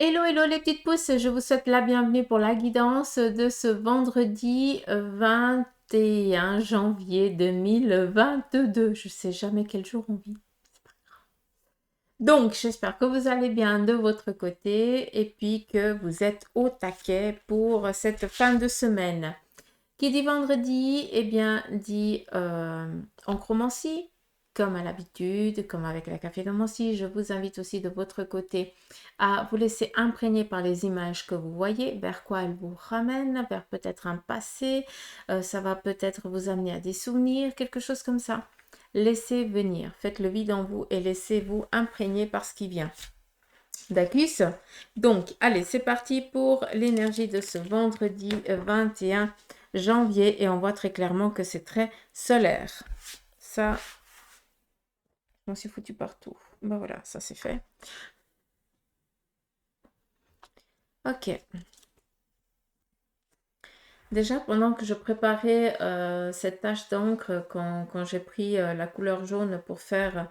Hello, hello les petites pousses, je vous souhaite la bienvenue pour la guidance de ce vendredi 21 janvier 2022. Je sais jamais quel jour on vit. Donc, j'espère que vous allez bien de votre côté et puis que vous êtes au taquet pour cette fin de semaine. Qui dit vendredi, eh bien, dit enchromancie, comme à l'habitude, comme avec la cafédomancie. Je vous invite aussi de votre côté à vous laisser imprégner par les images que vous voyez, vers quoi elles vous ramènent, vers peut-être un passé, ça va peut-être vous amener à des souvenirs, quelque chose comme ça. Laissez venir, faites le vide en vous et laissez-vous imprégner par ce qui vient. D'accord. Donc, allez, c'est parti pour l'énergie de ce vendredi 21 janvier. Et on voit très clairement que c'est très solaire. Ça, je m'en suis foutu partout. Ben voilà, ça c'est fait. Ok. Déjà, pendant que je préparais cette tache d'encre, quand j'ai pris la couleur jaune pour faire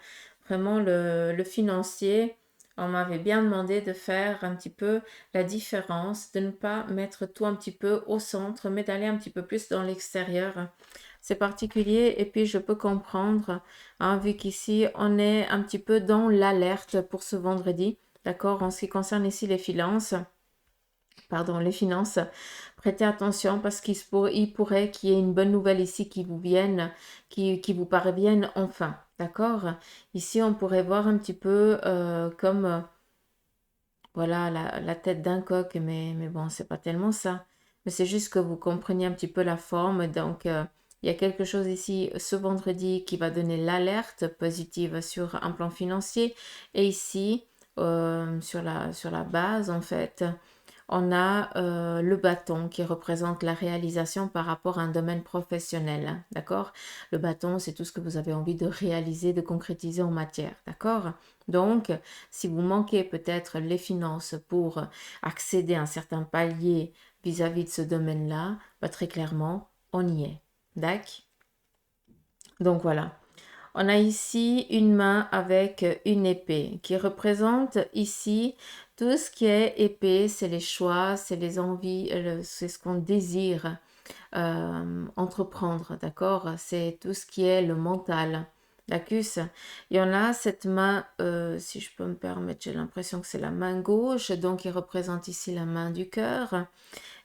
vraiment le financier, on m'avait bien demandé de faire un petit peu la différence, de ne pas mettre tout un petit peu au centre, mais d'aller un petit peu plus dans l'extérieur. C'est particulier et puis je peux comprendre, hein, vu qu'ici on est un petit peu dans l'alerte pour ce vendredi, d'accord, en ce qui concerne ici les finances. Pardon, les finances, prêtez attention parce il pourrait qu'il y ait une bonne nouvelle ici qui vous vienne, qui vous parvienne enfin, d'accord? Ici, on pourrait voir un petit peu comme, voilà, la tête d'un coq, mais bon, c'est pas tellement ça. Mais c'est juste que vous compreniez un petit peu la forme. Donc, il y a quelque chose ici ce vendredi qui va donner l'alerte positive sur un plan financier. Et ici, sur la base, en fait, on a le bâton qui représente la réalisation par rapport à un domaine professionnel, hein, d'accord? Le bâton, c'est tout ce que vous avez envie de réaliser, de concrétiser en matière, d'accord? Donc, si vous manquez peut-être les finances pour accéder à un certain palier vis-à-vis de ce domaine-là, bah, très clairement, on y est, d'accord? Donc voilà. On a ici une main avec une épée qui représente ici tout ce qui est épée, c'est les choix, c'est les envies, c'est ce qu'on désire entreprendre, d'accord? C'est tout ce qui est le mental. D'accord? Il y en a cette main, si je peux me permettre, j'ai l'impression que c'est la main gauche, donc il représente ici la main du cœur.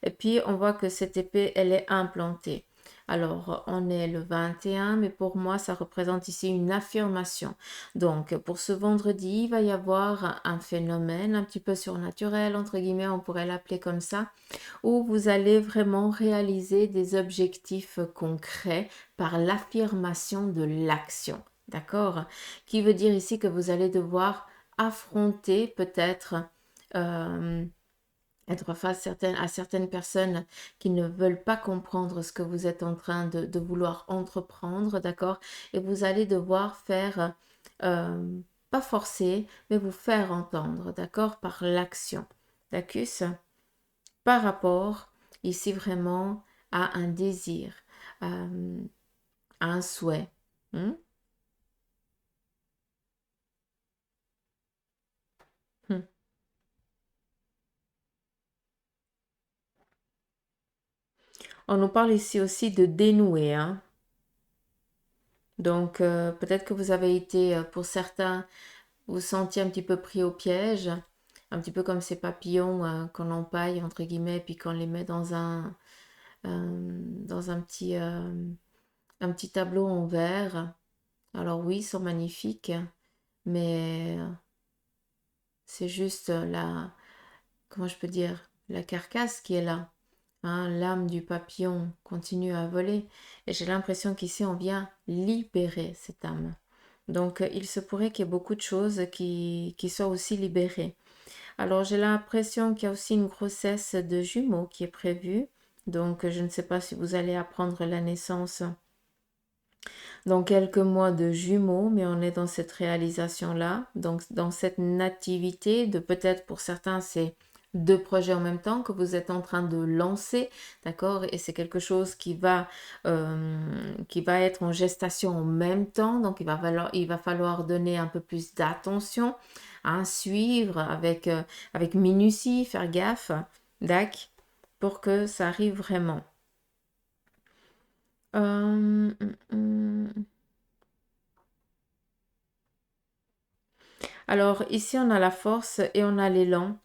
Et puis on voit que cette épée, elle est implantée. Alors, on est le 21, mais pour moi, ça représente ici une affirmation. Donc, pour ce vendredi, il va y avoir un phénomène un petit peu surnaturel, entre guillemets, on pourrait l'appeler comme ça, où vous allez vraiment réaliser des objectifs concrets par l'affirmation de l'action. D'accord? Qui veut dire ici que vous allez devoir affronter peut-être être face à certaines personnes qui ne veulent pas comprendre ce que vous êtes en train de vouloir entreprendre, d'accord? Et vous allez devoir faire, pas forcer, mais vous faire entendre, d'accord? Par l'action, d'accord? Par rapport, ici vraiment, à un désir, à un souhait. Hmm? Hmm. On nous parle ici aussi de dénouer, hein? Donc, peut-être que vous avez été, pour certains, vous sentiez un petit peu pris au piège, un petit peu comme ces papillons qu'on empaille, entre guillemets, puis qu'on les met dans un petit tableau en verre. Alors oui, ils sont magnifiques, mais c'est juste comment je peux dire, la carcasse qui est là. Hein, l'âme du papillon continue à voler et j'ai l'impression qu'ici on vient libérer cette âme. Donc il se pourrait qu'il y ait beaucoup de choses qui soient aussi libérées. Alors j'ai l'impression qu'il y a aussi une grossesse de jumeaux qui est prévue. Donc je ne sais pas si vous allez apprendre la naissance dans quelques mois de jumeaux, mais on est dans cette réalisation-là, donc dans cette nativité de peut-être pour certains c'est deux projets en même temps que vous êtes en train de lancer, d'accord? Et c'est quelque chose qui va être en gestation en même temps, donc il va falloir donner un peu plus d'attention, hein, suivre avec minutie, faire gaffe, d'accord, pour que ça arrive vraiment. Hum, hum, hum. Alors ici, on a la force et on a l'élan.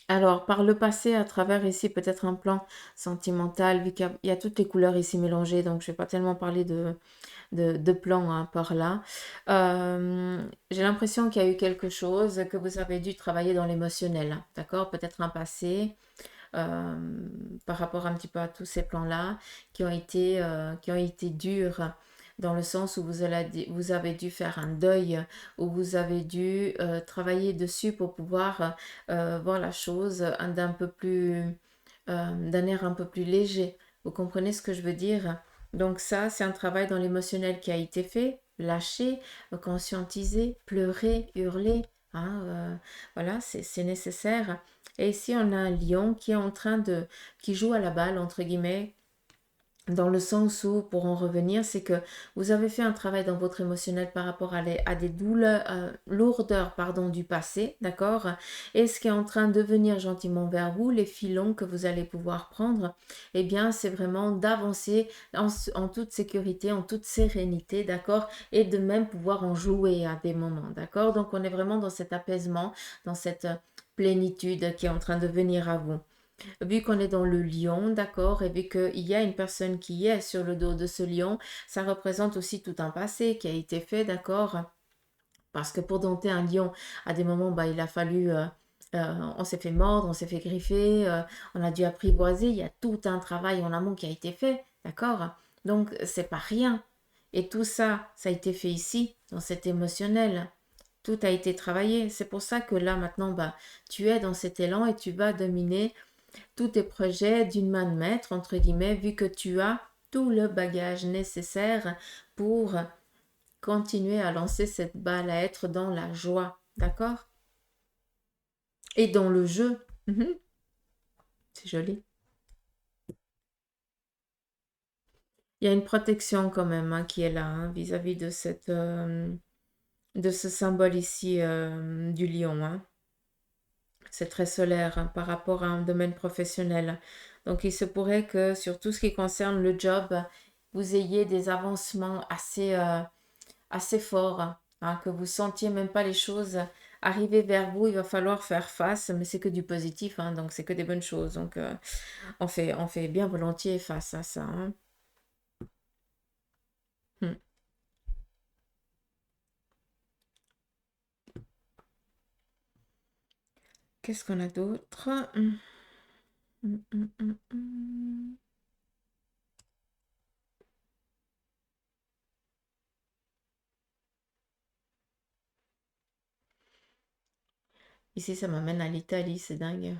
Alors, par le passé, à travers ici peut-être un plan sentimental, vu qu'il y a toutes les couleurs ici mélangées, donc je ne vais pas tellement parler de plan hein, par là. J'ai l'impression qu'il y a eu quelque chose, que vous avez dû travailler dans l'émotionnel, hein, d'accord? Peut-être un passé euh, par rapport un petit peu à tous ces plans-là qui ont été durs dans le sens où vous avez dû faire un deuil, où vous avez dû travailler dessus pour pouvoir voir la chose d'un air un peu plus léger. Vous comprenez ce que je veux dire? Donc ça, c'est un travail dans l'émotionnel qui a été fait, lâcher, conscientiser, pleurer, hurler. Hein, voilà, c'est nécessaire. Et ici, on a un lion qui est en train qui joue à la balle, entre guillemets, dans le sens où, pour en revenir, c'est que vous avez fait un travail dans votre émotionnel par rapport à des douleurs, lourdeurs, pardon, du passé, d'accord? Et ce qui est en train de venir gentiment vers vous, les filons que vous allez pouvoir prendre, eh bien, c'est vraiment d'avancer en toute sécurité, en toute sérénité, d'accord? Et de même pouvoir en jouer à des moments, d'accord? Donc, on est vraiment dans cet apaisement, dans cette plénitude qui est en train de venir à vous. Vu qu'on est dans le lion, d'accord, et vu qu'il y a une personne qui est sur le dos de ce lion, ça représente aussi tout un passé qui a été fait, d'accord, parce que pour dompter un lion, à des moments, bah, il a fallu, on s'est fait mordre, on s'est fait griffer, on a dû apprivoiser, il y a tout un travail en amont qui a été fait, d'accord, donc c'est pas rien. Et tout ça, ça a été fait ici, dans cet émotionnel. Tout a été travaillé. C'est pour ça que là, maintenant, bah, tu es dans cet élan et tu vas dominer tous tes projets d'une main de maître, entre guillemets, vu que tu as tout le bagage nécessaire pour continuer à lancer cette balle, à être dans la joie, d'accord? Et dans le jeu. Mhm. C'est joli. Il y a une protection quand même hein, qui est là hein, vis-à-vis de ce symbole ici du lion. Hein. C'est très solaire hein, par rapport à un domaine professionnel. Donc, il se pourrait que sur tout ce qui concerne le job, vous ayez des avancements assez forts, hein, que vous sentiez même pas les choses arriver vers vous. Il va falloir faire face, mais c'est que du positif, hein, donc c'est que des bonnes choses. Donc, on fait bien volontiers face à ça. Hein. Hmm. Qu'est-ce qu'on a d'autre? Hmm. Ici, ça m'amène à l'Italie, c'est dingue.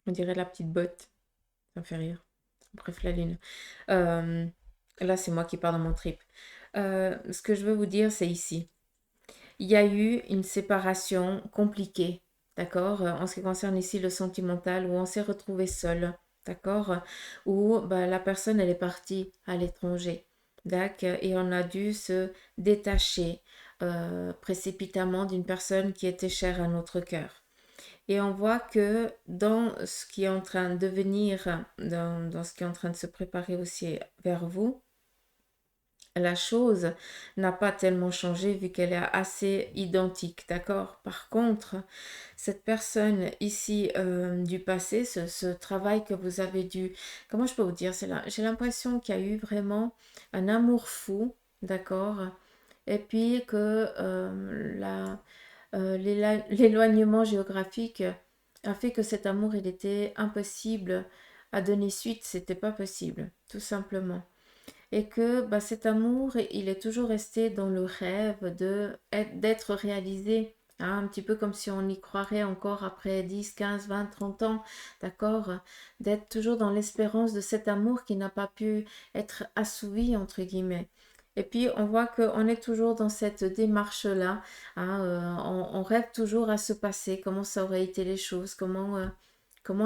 On dirait la petite botte. Ça me fait rire. Bref, la lune. Euh, Là, c'est moi qui pars dans mon trip. Ce que je veux vous dire, c'est ici. Il y a eu une séparation compliquée, d'accord, en ce qui concerne ici le sentimental, où on s'est retrouvé seul, d'accord, où bah, la personne, elle est partie à l'étranger, d'accord, et on a dû se détacher précipitamment d'une personne qui était chère à notre cœur. Et on voit que dans ce qui est en train de venir, dans ce qui est en train de se préparer aussi vers vous, la chose n'a pas tellement changé vu qu'elle est assez identique, d'accord? Par contre, cette personne ici du passé, ce travail que vous avez dû, comment je peux vous dire, j'ai l'impression qu'il y a eu vraiment un amour fou, d'accord? Et puis que l'éloignement géographique a fait que cet amour, il était impossible à donner suite, c'était pas possible, tout simplement. Et que bah, cet amour, il est toujours resté dans le rêve d'être réalisé, hein, un petit peu comme si on y croirait encore après 10, 15, 20, 30 ans, d'accord? D'être toujours dans l'espérance de cet amour qui n'a pas pu être assouvi, entre guillemets. Et puis, on voit qu'on est toujours dans cette démarche-là. Hein, on rêve toujours à se passer, comment ça aurait été les choses, comment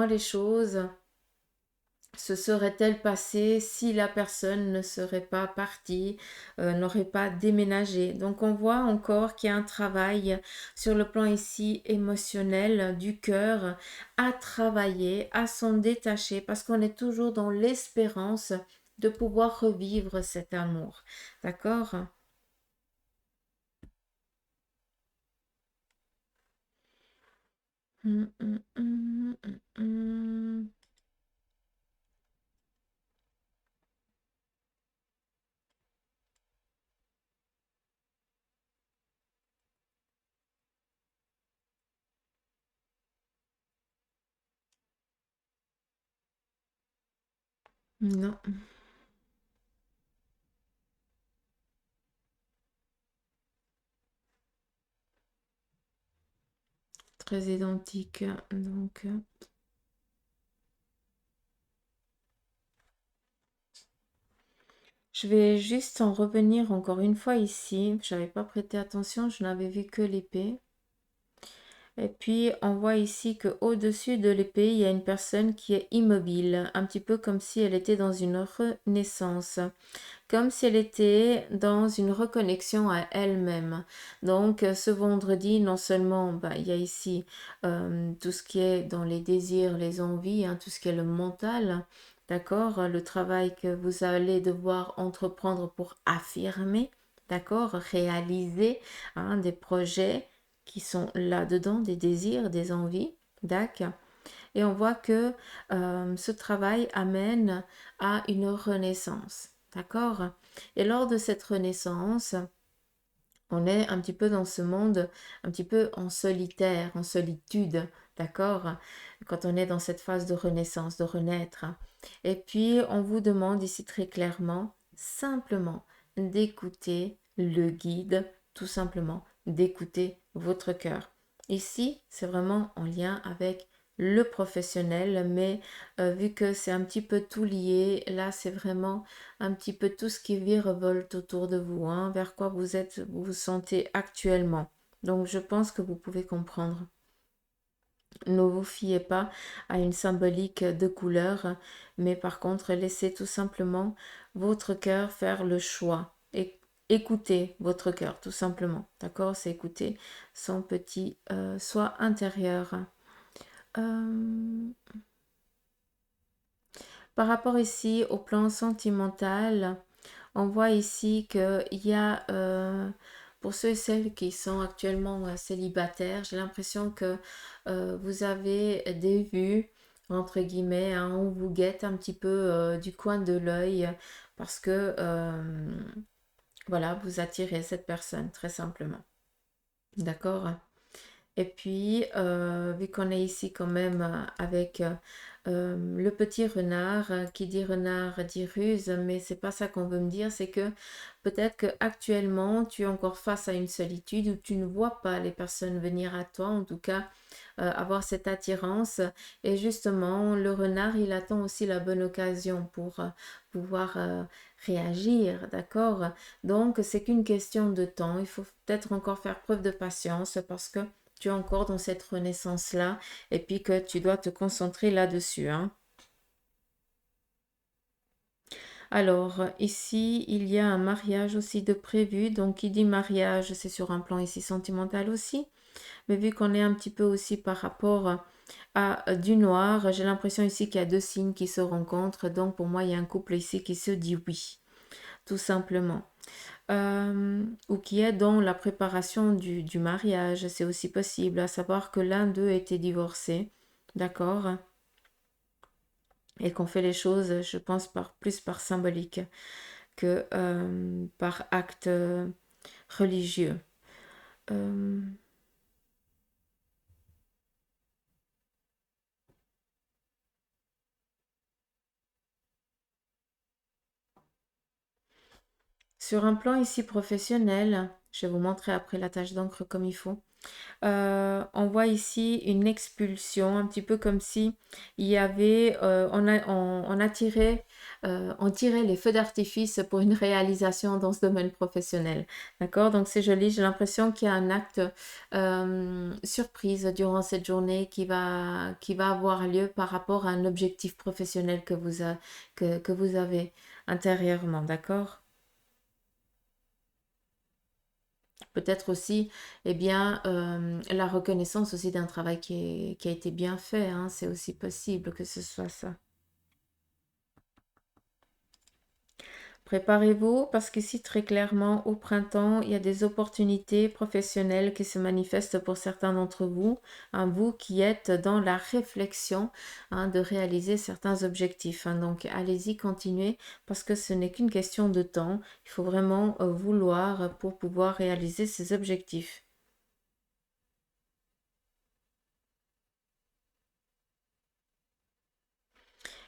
les choses se serait-elle passée si la personne ne serait pas partie, n'aurait pas déménagé. Donc on voit encore qu'il y a un travail sur le plan ici émotionnel du cœur à travailler, à s'en détacher, parce qu'on est toujours dans l'espérance de pouvoir revivre cet amour. D'accord? Hum, hum, hum, hum, hum. Non, très identique. Donc, je vais juste en revenir encore une fois ici. J'avais pas prêté attention, je n'avais vu que l'épée. Et puis on voit ici que au-dessus de l'épée, il y a une personne qui est immobile, un petit peu comme si elle était dans une renaissance, comme si elle était dans une reconnexion à elle-même. Donc ce vendredi, non seulement il y a ici tout ce qui est dans les désirs, les envies, hein, tout ce qui est le mental, d'accord, le travail que vous allez devoir entreprendre pour affirmer, d'accord, réaliser hein, des projets qui sont là-dedans, des désirs, des envies, d'accord. Et on voit que ce travail amène à une renaissance. D'accord? Et lors de cette renaissance, on est un petit peu dans ce monde, un petit peu en solitaire, en solitude. D'accord? Quand on est dans cette phase de renaissance, de renaître. Et puis, on vous demande ici très clairement, simplement, d'écouter le guide, tout simplement, d'écouter votre cœur. Ici, c'est vraiment en lien avec le professionnel, mais vu que c'est un petit peu tout lié, là, c'est vraiment un petit peu tout ce qui virevolte autour de vous, hein, vers quoi vous vous sentez actuellement. Donc, je pense que vous pouvez comprendre. Ne vous fiez pas à une symbolique de couleur, mais par contre, laissez tout simplement votre cœur faire le choix. Et écoutez votre cœur, tout simplement. D'accord? C'est écouter son petit soi intérieur. Euh, Par rapport ici au plan sentimental, on voit ici qu'il y a, pour ceux et celles qui sont actuellement célibataires, j'ai l'impression que vous avez des vues, entre guillemets, hein, on vous guette un petit peu du coin de l'œil parce que, voilà, vous attirez cette personne, très simplement. D'accord? Et puis, vu qu'on est ici quand même avec le petit renard, qui dit renard dit ruse, mais c'est pas ça qu'on veut me dire, c'est que peut-être que actuellement tu es encore face à une solitude où tu ne vois pas les personnes venir à toi, en tout cas avoir cette attirance. Et justement, le renard, il attend aussi la bonne occasion pour pouvoir réagir, d'accord? Donc, c'est qu'une question de temps. Il faut peut-être encore faire preuve de patience parce que tu es encore dans cette renaissance-là et puis que tu dois te concentrer là-dessus, hein. Alors, ici, il y a un mariage aussi de prévu. Donc, qui dit mariage, c'est sur un plan ici sentimental aussi. Mais vu qu'on est un petit peu aussi par rapport à du noir, j'ai l'impression ici qu'il y a deux signes qui se rencontrent. Donc, pour moi, il y a un couple ici qui se dit oui, tout simplement. Ou qui est dans la préparation du mariage, c'est aussi possible, à savoir que l'un d'eux était divorcé, d'accord? Et qu'on fait les choses, je pense, plus par symbolique que par acte religieux. Euh, Sur un plan ici professionnel, Je vais vous montrer après la tache d'encre comme il faut. On voit ici une expulsion, un petit peu comme si il y avait, on tirait les feux d'artifice pour une réalisation dans ce domaine professionnel. D'accord? Donc c'est joli, j'ai l'impression qu'il y a un acte surprise durant cette journée qui va avoir lieu par rapport à un objectif professionnel que vous avez intérieurement. D'accord? Peut-être aussi, eh bien, la reconnaissance aussi d'un travail qui a été bien fait, hein. C'est aussi possible que ce soit ça. Préparez-vous parce qu'ici, très clairement, au printemps, il y a des opportunités professionnelles qui se manifestent pour certains d'entre vous, hein, vous qui êtes dans la réflexion, hein, de réaliser certains objectifs, hein. Donc, allez-y, continuez parce que ce n'est qu'une question de temps. Il faut vraiment vouloir pour pouvoir réaliser ces objectifs.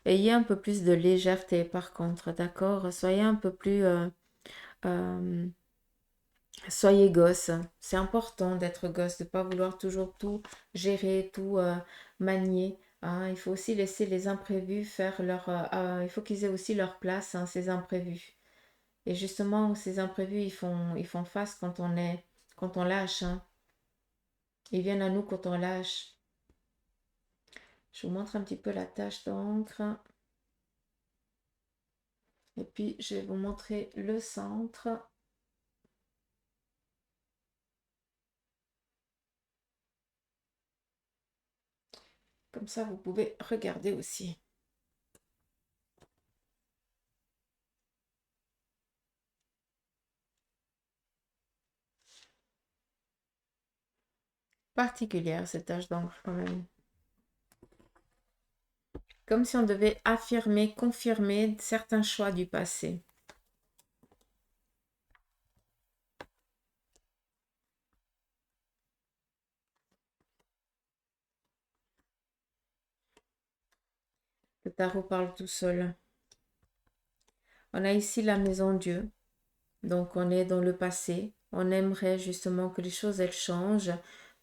Ayez un peu plus de légèreté par contre, d'accord? Soyez un peu plus... euh, soyez gosse. C'est important d'être gosse, de ne pas vouloir toujours tout gérer, tout manier, hein. Il faut aussi laisser les imprévus faire leur... il faut qu'ils aient aussi leur place, hein, ces imprévus. Et justement, ces imprévus, ils font face quand on lâche, hein. Ils viennent à nous quand on lâche. Je vous montre un petit peu la tache d'encre. Et puis, je vais vous montrer le centre. Comme ça, vous pouvez regarder aussi. Particulière cette tache d'encre quand même. Comme si on devait affirmer, confirmer certains choix du passé. Le tarot parle tout seul. On a ici la maison Dieu. Donc on est dans le passé. On aimerait justement que les choses elles changent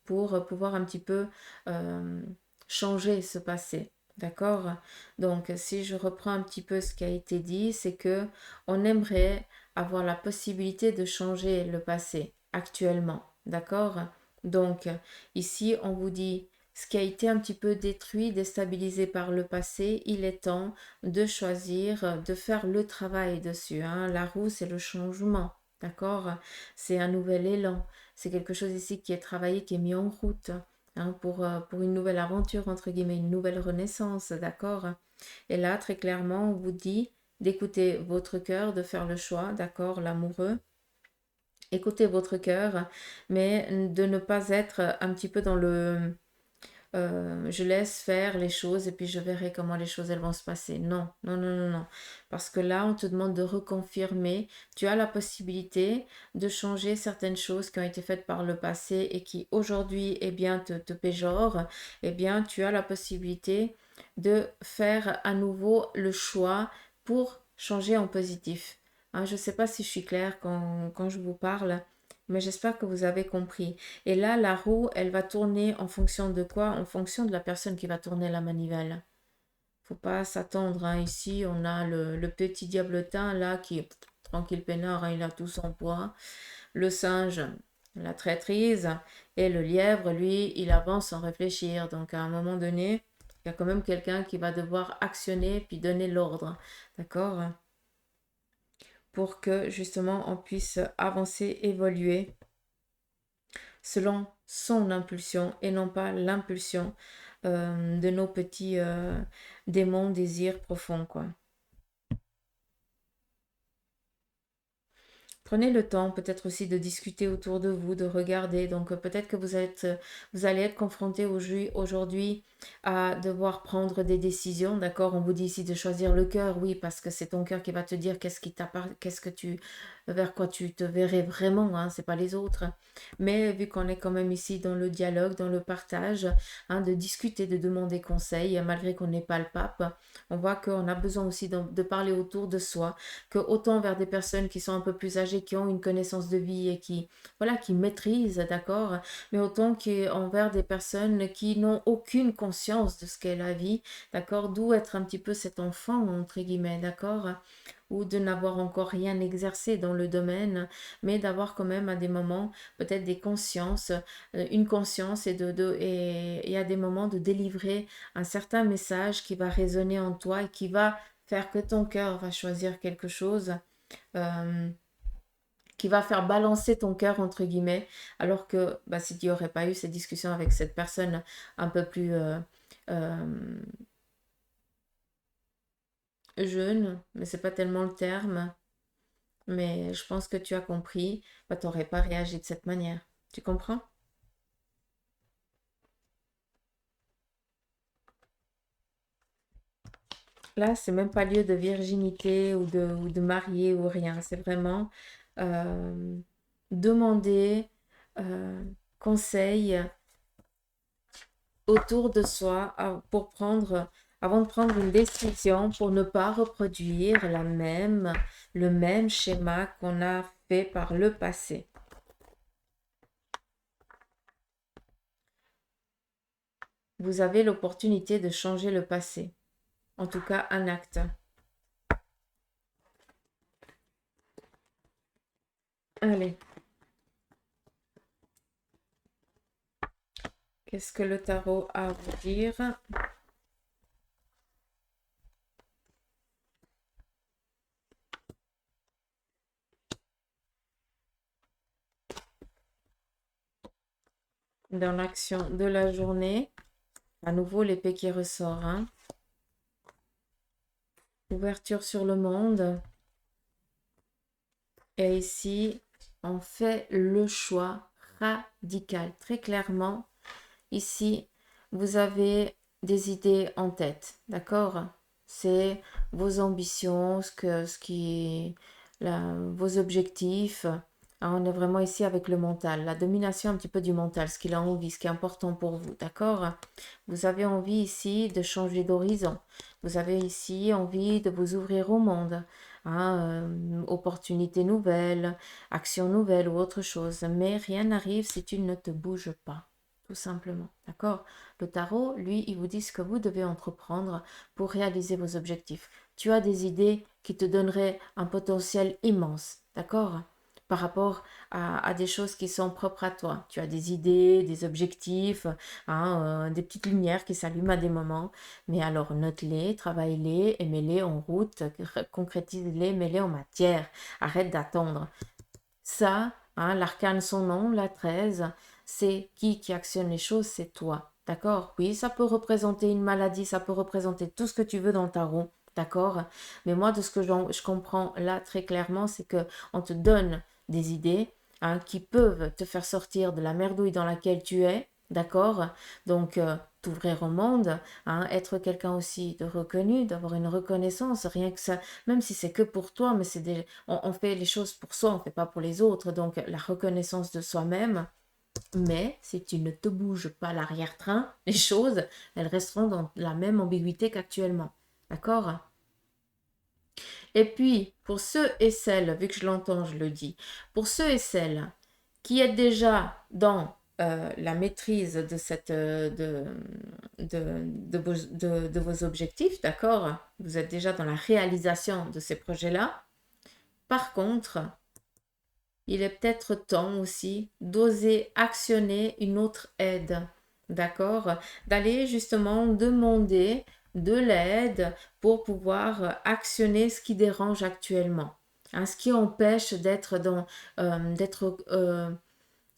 pour pouvoir un petit peu euh, changer ce passé. D'accord? Donc si je reprends un petit peu ce qui a été dit, c'est que on aimerait avoir la possibilité de changer le passé actuellement. D'accord? Donc ici on vous dit ce qui a été un petit peu détruit, déstabilisé par le passé, il est temps de choisir, de faire le travail dessus, hein. La roue, c'est le changement, d'accord? C'est un nouvel élan. C'est quelque chose ici qui est travaillé, qui est mis en route, hein, pour une nouvelle aventure, entre guillemets, une nouvelle renaissance, d'accord? Et là, très clairement, on vous dit d'écouter votre cœur, de faire le choix, d'accord, l'amoureux. Écoutez votre cœur, mais de ne pas être un petit peu dans le je laisse faire les choses et puis je verrai comment les choses elles vont se passer. Non, non, non, non, non. Parce que là, on te demande de reconfirmer. Tu as la possibilité de changer certaines choses qui ont été faites par le passé et qui aujourd'hui, eh bien, te péjorent. Eh bien, tu as la possibilité de faire à nouveau le choix pour changer en positif. Hein, je ne sais pas si je suis claire quand je vous parle, mais j'espère que vous avez compris. Et là, la roue, elle va tourner en fonction de quoi? En fonction de la personne qui va tourner la manivelle. Faut pas s'attendre, hein. Ici, on a le petit diablotin là qui est tranquille peinard, hein, il a tout son poids. Le singe, la traîtrise. Et le lièvre, lui, il avance sans réfléchir. Donc à un moment donné, il y a quand même quelqu'un qui va devoir actionner puis donner l'ordre. D'accord? Pour que justement on puisse avancer, évoluer selon son impulsion et non pas l'impulsion de nos petits démons, désirs profonds, quoi. Prenez le temps peut-être aussi de discuter autour de vous, de regarder. Donc peut-être que vous allez être confronté aujourd'hui à devoir prendre des décisions. D'accord? On vous dit ici de choisir le cœur, oui, parce que c'est ton cœur qui va te dire qu'est-ce que vers quoi tu te verrais vraiment, hein, c'est pas les autres. Mais vu qu'on est quand même ici dans le dialogue, dans le partage, hein, de discuter, de demander conseil, malgré qu'on n'est pas le pape, on voit qu'on a besoin aussi de parler autour de soi, que autant vers des personnes qui sont un peu plus âgées âgés qui ont une connaissance de vie et qui, voilà, qui maîtrisent, d'accord, mais autant qu'envers des personnes qui n'ont aucune conscience de ce qu'est la vie, d'accord, d'où être un petit peu cet enfant, entre guillemets, d'accord, ou de n'avoir encore rien exercé dans le domaine, mais d'avoir quand même à des moments peut-être des consciences, une conscience et à des moments de délivrer un certain message qui va résonner en toi et qui va faire que ton cœur va choisir quelque chose, euh, qui va faire balancer ton cœur, entre guillemets, alors que bah, si tu n'aurais pas eu cette discussion avec cette personne un peu plus euh, jeune, mais c'est pas tellement le terme, mais je pense que tu as compris, bah, tu n'aurais pas réagi de cette manière. Tu comprends? Là, c'est même pas lieu de virginité ou de marié ou rien. C'est vraiment euh, demander conseil autour de soi pour prendre, avant de prendre une décision pour ne pas reproduire le même schéma qu'on a fait par le passé. Vous avez l'opportunité de changer le passé. En tout cas, un acte. Allez, qu'est-ce que le tarot a à vous dire? Dans l'action de la journée, à nouveau l'épée qui ressort, hein. Ouverture sur le monde. Et ici, on fait le choix radical. Très clairement, ici, vous avez des idées en tête, d'accord? C'est vos ambitions, vos objectifs. Ah, on est vraiment ici avec le mental, la domination un petit peu du mental, ce qu'il a envie, ce qui est important pour vous, d'accord? Vous avez envie ici de changer d'horizon. Vous avez ici envie de vous ouvrir au monde, hein, opportunités nouvelles, actions nouvelles ou autre chose. Mais rien n'arrive si tu ne te bouges pas, tout simplement, d'accord? Le tarot, lui, il vous dit ce que vous devez entreprendre pour réaliser vos objectifs. Tu as des idées qui te donneraient un potentiel immense, d'accord? Par rapport à des choses qui sont propres à toi. Tu as des idées, des objectifs, hein, des petites lumières qui s'allument à des moments. Mais alors, note-les, travaille-les et mets-les en route, concrétise-les, mets-les en matière. Arrête d'attendre. Ça, hein, l'arcane, son nom, la 13, c'est qui actionne les choses, c'est toi. D'accord? Oui, ça peut représenter une maladie, ça peut représenter tout ce que tu veux dans le tarot. D'accord? Mais moi, de ce que je comprends là très clairement, c'est que on te donne des idées, hein, qui peuvent te faire sortir de la merdouille dans laquelle tu es. D'accord? Donc, t'ouvrir au monde, hein, être quelqu'un aussi de reconnu, d'avoir une reconnaissance, rien que ça, même si c'est que pour toi, mais on fait les choses pour soi, on ne fait pas pour les autres. Donc, la reconnaissance de soi-même. Mais si tu ne te bouges pas l'arrière-train, les choses, elles resteront dans la même ambiguïté qu'actuellement. D'accord? Et puis, pour ceux et celles, vu que je l'entends, je le dis, pour ceux et celles qui êtes déjà dans la maîtrise de, de vos objectifs, d'accord? Vous êtes déjà dans la réalisation de ces projets-là. Par contre, il est peut-être temps aussi d'oser actionner une autre aide, d'accord? D'aller justement demander de l'aide pour pouvoir actionner ce qui dérange actuellement, hein, ce qui empêche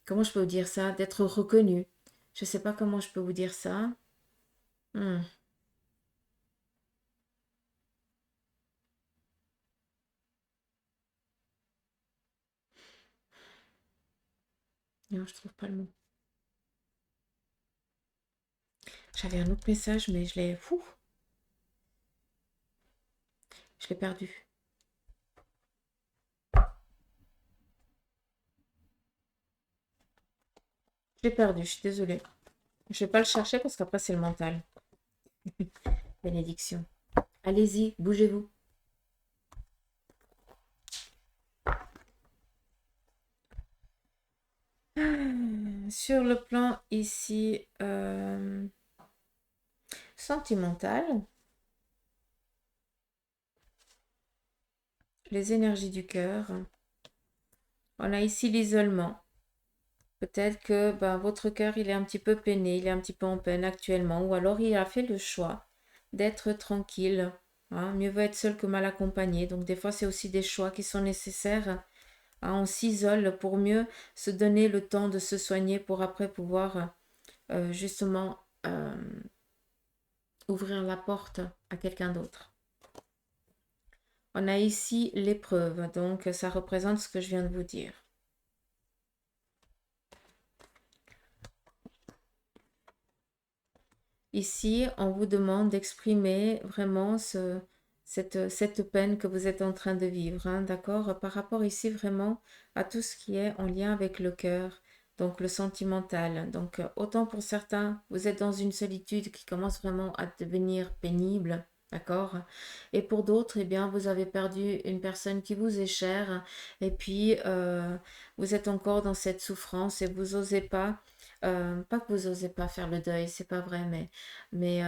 comment je peux vous dire ça, d'être reconnu. Je ne sais pas comment je peux vous dire ça. Hmm. Non, je trouve pas le mot. J'avais un autre message, mais je l'ai perdu. Je l'ai perdu, je suis désolée. Je vais pas le chercher parce qu'après c'est le mental. Bénédiction. Allez-y, bougez-vous. Sur le plan ici sentimental, les énergies du cœur, on a ici l'isolement. Peut-être que ben, votre cœur, il est un petit peu peiné, il est un petit peu en peine actuellement, ou alors il a fait le choix d'être tranquille. Hein. Mieux vaut être seul que mal accompagné. Donc des fois, c'est aussi des choix qui sont nécessaires. Hein. On s'isole pour mieux se donner le temps de se soigner pour après pouvoir justement ouvrir la porte à quelqu'un d'autre. On a ici l'épreuve, donc ça représente ce que je viens de vous dire. Ici, on vous demande d'exprimer vraiment cette peine que vous êtes en train de vivre, hein, d'accord? Par rapport ici vraiment à tout ce qui est en lien avec le cœur, donc le sentimental. Donc, autant pour certains, vous êtes dans une solitude qui commence vraiment à devenir pénible, d'accord? Et pour d'autres, eh bien, vous avez perdu une personne qui vous est chère, et puis vous êtes encore dans cette souffrance et vous osez pas que vous osez pas faire le deuil, c'est pas vrai, mais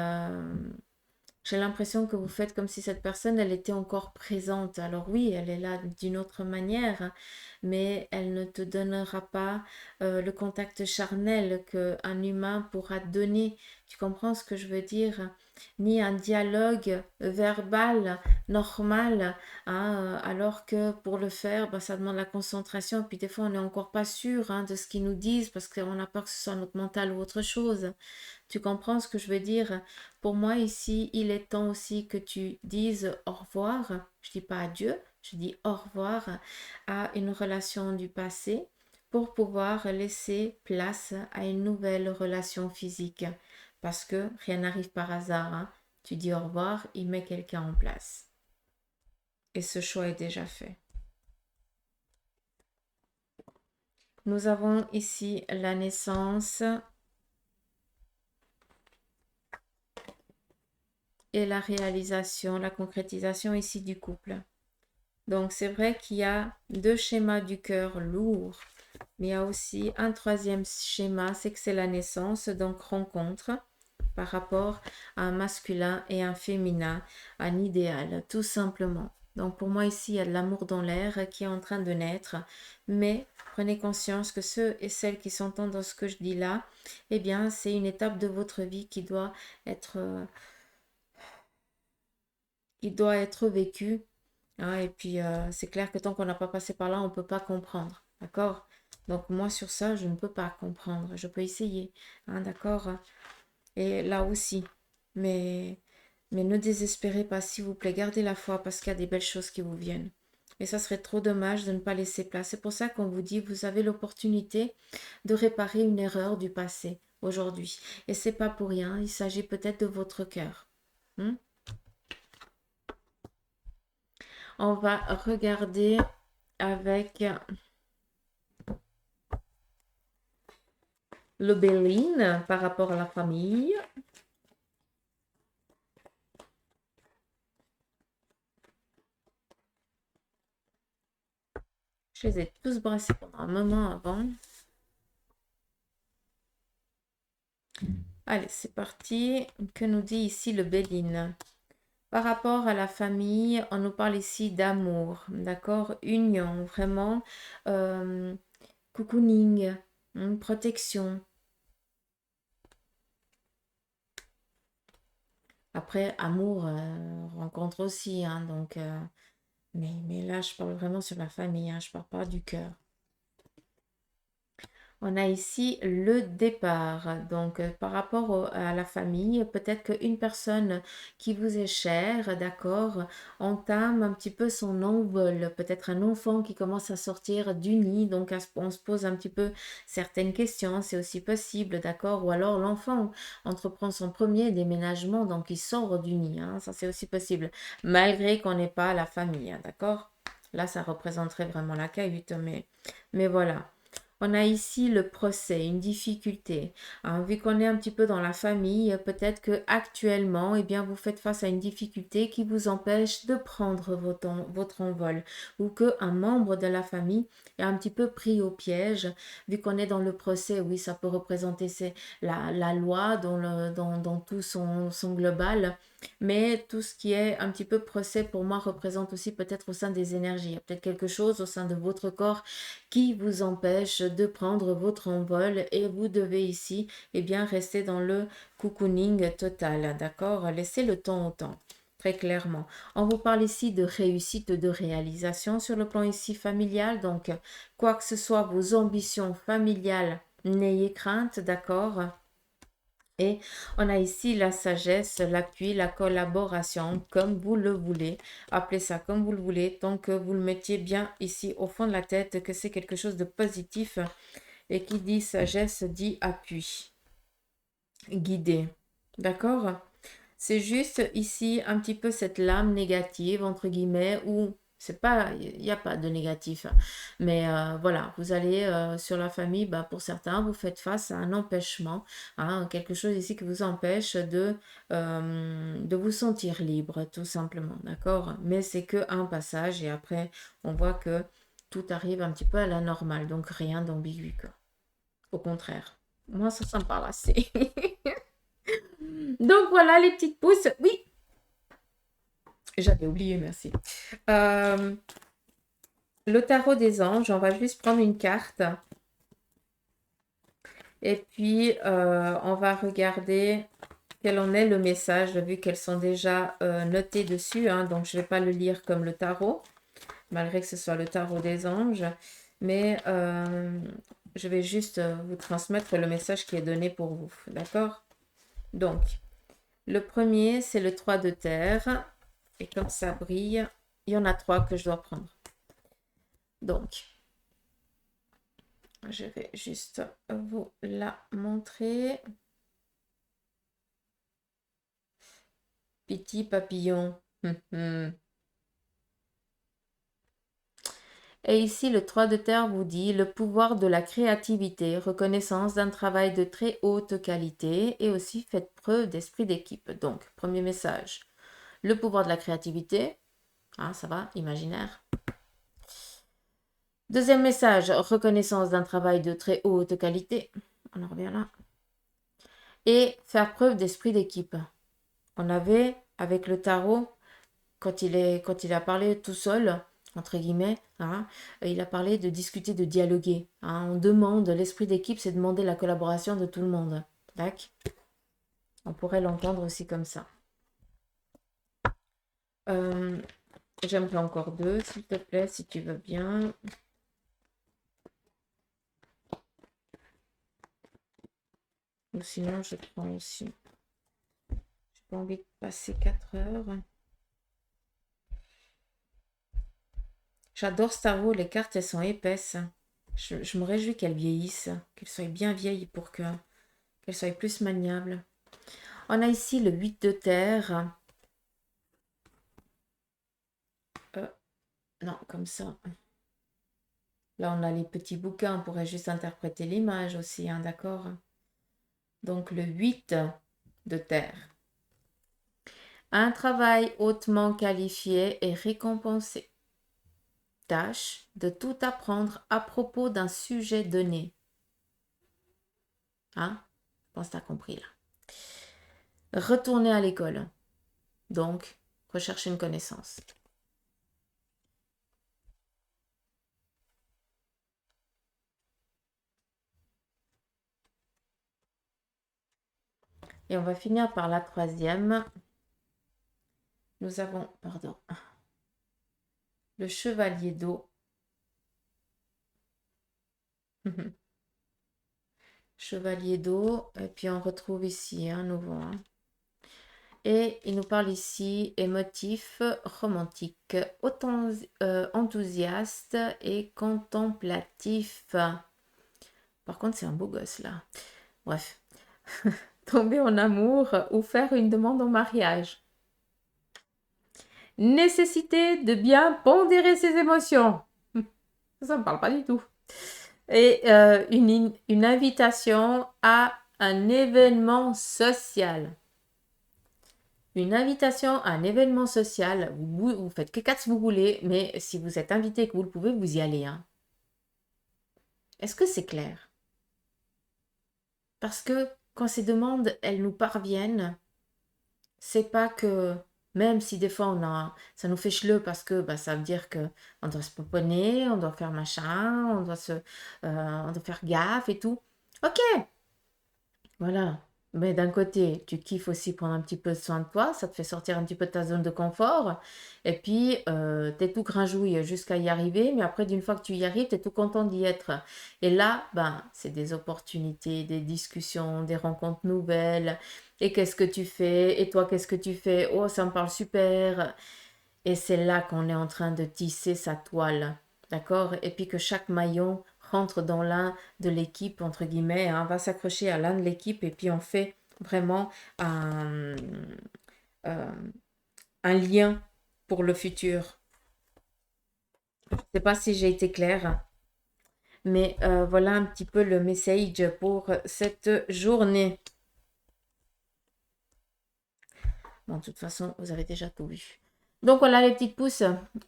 j'ai l'impression que vous faites comme si cette personne, elle était encore présente. Alors oui, elle est là d'une autre manière, mais elle ne te donnera pas le contact charnel qu'un humain pourra donner. Tu comprends ce que je veux dire? Ni un dialogue verbal normal, hein, alors que pour le faire, bah, ça demande la concentration. Puis des fois, on n'est encore pas sûr hein, de ce qu'ils nous disent parce qu'on a peur que ce soit notre mental ou autre chose. Tu comprends ce que je veux dire? Pour moi, ici, il est temps aussi que tu dises au revoir. Je dis pas adieu, je dis au revoir à une relation du passé pour pouvoir laisser place à une nouvelle relation physique. Parce que rien n'arrive par hasard. Hein. Tu dis au revoir, il met quelqu'un en place. Et ce choix est déjà fait. Nous avons ici la naissance et la réalisation, la concrétisation ici du couple. Donc c'est vrai qu'il y a deux schémas du cœur lourds, mais il y a aussi un troisième schéma, c'est que c'est la naissance, donc rencontre par rapport à un masculin et un féminin, un idéal, tout simplement. Donc pour moi ici, il y a de l'amour dans l'air qui est en train de naître, mais prenez conscience que ceux et celles qui s'entendent dans ce que je dis là, eh bien c'est une étape de votre vie qui doit être vécue. Hein, et puis, c'est clair que tant qu'on n'a pas passé par là, on ne peut pas comprendre. D'accord? Donc, moi, sur ça, je ne peux pas comprendre. Je peux essayer. Hein, d'accord? Et là aussi. Mais, mais ne désespérez pas, s'il vous plaît. Gardez la foi parce qu'il y a des belles choses qui vous viennent. Et ça serait trop dommage de ne pas laisser place. C'est pour ça qu'on vous dit, vous avez l'opportunité de réparer une erreur du passé aujourd'hui. Et c'est pas pour rien. Il s'agit peut-être de votre cœur. Hmm. On va regarder avec le Béline par rapport à la famille. Je les ai tous brassés pendant un moment avant. Allez, c'est parti. Que nous dit ici le Béline? Par rapport à la famille, on nous parle ici d'amour, d'accord? Union, vraiment. Cocooning, protection. Après, amour, rencontre aussi, hein, donc... mais là, je parle vraiment sur la famille, hein, je parle pas du cœur. On a ici le départ. Donc, par rapport à la famille, peut-être qu'une personne qui vous est chère, d'accord, entame un petit peu son envol. Peut-être un enfant qui commence à sortir du nid. Donc, on se pose un petit peu certaines questions. C'est aussi possible, d'accord. Ou alors, l'enfant entreprend son premier déménagement. Donc, il sort du nid. Hein, ça, c'est aussi possible. Malgré qu'on n'ait pas la famille, hein, d'accord. Là, ça représenterait vraiment la cahute. Mais voilà. On a ici le procès, une difficulté. Hein, vu qu'on est un petit peu dans la famille, peut-être que actuellement, eh bien, vous faites face à une difficulté qui vous empêche de prendre votre envol, ou qu'un membre de la famille est un petit peu pris au piège. Vu qu'on est dans le procès, oui, ça peut représenter la loi dans tout son global. Mais tout ce qui est un petit peu procès pour moi représente aussi peut-être au sein des énergies. Il y a peut-être quelque chose au sein de votre corps qui vous empêche de prendre votre envol et vous devez ici bien rester dans le cocooning total, d'accord? Laissez le temps au temps. Très clairement. On vous parle ici de réussite, de réalisation sur le plan ici familial. Donc, quoi que ce soit, vos ambitions familiales, n'ayez crainte, d'accord? Et on a ici la sagesse, l'appui, la collaboration, comme vous le voulez. Appelez ça comme vous le voulez, tant que vous le mettiez bien ici au fond de la tête, que c'est quelque chose de positif. Et qui dit sagesse dit appui, guidé. D'accord? C'est juste ici un petit peu cette lame négative, entre guillemets, où c'est pas, il n'y a pas de négatif. Mais voilà, vous allez sur la famille, bah, pour certains, vous faites face à un empêchement, hein, quelque chose ici qui vous empêche de vous sentir libre, tout simplement, d'accord? Mais c'est que un passage et après, on voit que tout arrive un petit peu à la normale, donc rien d'ambigu, quoi. Au contraire. Moi, ça me parle assez. Donc voilà les petites pousses. Oui, j'avais oublié, merci. Euh, le tarot des anges, on va juste prendre une carte. Et puis, on va regarder quel en est le message, vu qu'elles sont déjà notées dessus. Hein, donc, je ne vais pas le lire comme le tarot, malgré que ce soit le tarot des anges. Mais je vais juste vous transmettre le message qui est donné pour vous. D'accord? Donc, le premier, c'est le 3 de terre. Et comme ça brille, il y en a 3 que je dois prendre. Donc, je vais juste vous la montrer. Petit papillon. Et ici, le 3 de terre vous dit le pouvoir de la créativité, reconnaissance d'un travail de très haute qualité et aussi faites preuve d'esprit d'équipe. Donc, premier message, le pouvoir de la créativité. Ah, ça va, imaginaire. Deuxième message, reconnaissance d'un travail de très haute qualité. On en revient là. Et faire preuve d'esprit d'équipe. On avait, avec le tarot, quand il a parlé tout seul, entre guillemets, hein, il a parlé de discuter, de dialoguer. Hein. On demande, l'esprit d'équipe, c'est demander la collaboration de tout le monde. Tac. On pourrait l'entendre aussi comme ça. J'aimerais encore 2, s'il te plaît, si tu veux bien. Ou sinon, je prends aussi. J'ai pas envie de passer 4 heures. J'adore Star Wars, les cartes, elles sont épaisses. Je me réjouis qu'elles vieillissent, qu'elles soient bien vieilles pour qu'elles soient plus maniables. On a ici le 8 de terre. Non, comme ça. Là, on a les petits bouquins, on pourrait juste interpréter l'image aussi, hein, d'accord? Donc, le 8 de terre. Un travail hautement qualifié et récompensé. Tâche de tout apprendre à propos d'un sujet donné. Hein? Je pense que tu as compris là. Retourner à l'école. Donc, rechercher une connaissance. Et on va finir par la troisième. Nous avons, pardon, le chevalier d'eau. Chevalier d'eau. Et puis on retrouve ici un nouveau. Hein. Et il nous parle ici émotif, romantique, enthousiaste et contemplatif. Par contre, c'est un beau gosse là. Bref. Tomber en amour ou faire une demande en mariage. Nécessité de bien pondérer ses émotions. Ça ne me parle pas du tout. Et une invitation à un événement social. Une invitation à un événement social, vous faites que quatre si vous voulez, mais si vous êtes invité et que vous le pouvez, vous y allez. Hein. Est-ce que c'est clair? Parce que quand ces demandes, elles nous parviennent, c'est pas que, même si des fois ça nous fait cheleux parce que bah, ça veut dire que on doit se pomponner, on doit faire machin, on doit faire gaffe et tout. Ok, voilà. Mais d'un côté, tu kiffes aussi prendre un petit peu soin de toi, ça te fait sortir un petit peu de ta zone de confort. Et puis, t'es tout grinjouille jusqu'à y arriver, mais après, d'une fois que tu y arrives, t'es tout content d'y être. Et là, ben, c'est des opportunités, des discussions, des rencontres nouvelles. Et qu'est-ce que tu fais? Et toi, qu'est-ce que tu fais? Oh, ça me parle super. Et c'est là qu'on est en train de tisser sa toile, d'accord? Et puis que chaque maillon rentre dans l'un de l'équipe, entre guillemets, hein, va s'accrocher à l'un de l'équipe et puis on fait vraiment euh, un lien pour le futur. Je ne sais pas si j'ai été claire, mais voilà un petit peu le message pour cette journée. Bon, de toute façon, vous avez déjà tout vu. Donc voilà les petites pousses,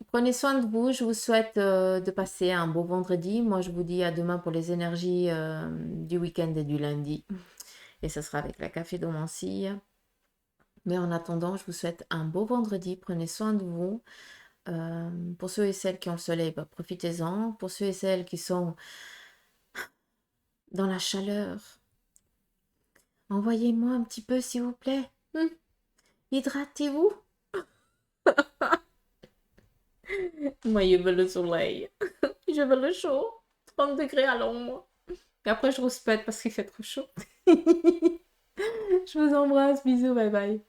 prenez soin de vous. Je vous souhaite de passer un beau vendredi. Moi, je vous dis à demain pour les énergies du week-end et du lundi. Et ce sera avec la café d'Omancy. Mais en attendant, je vous souhaite un beau vendredi. Prenez soin de vous. Pour ceux et celles qui ont le soleil, bah, profitez-en. Pour ceux et celles qui sont dans la chaleur, envoyez-moi un petit peu s'il vous plaît. Hydratez-vous. Moi, je veux le soleil. Je veux le chaud. 30 degrés à l'ombre. Et après, je rouspète parce qu'il fait trop chaud. Je vous embrasse. Bisous. Bye bye.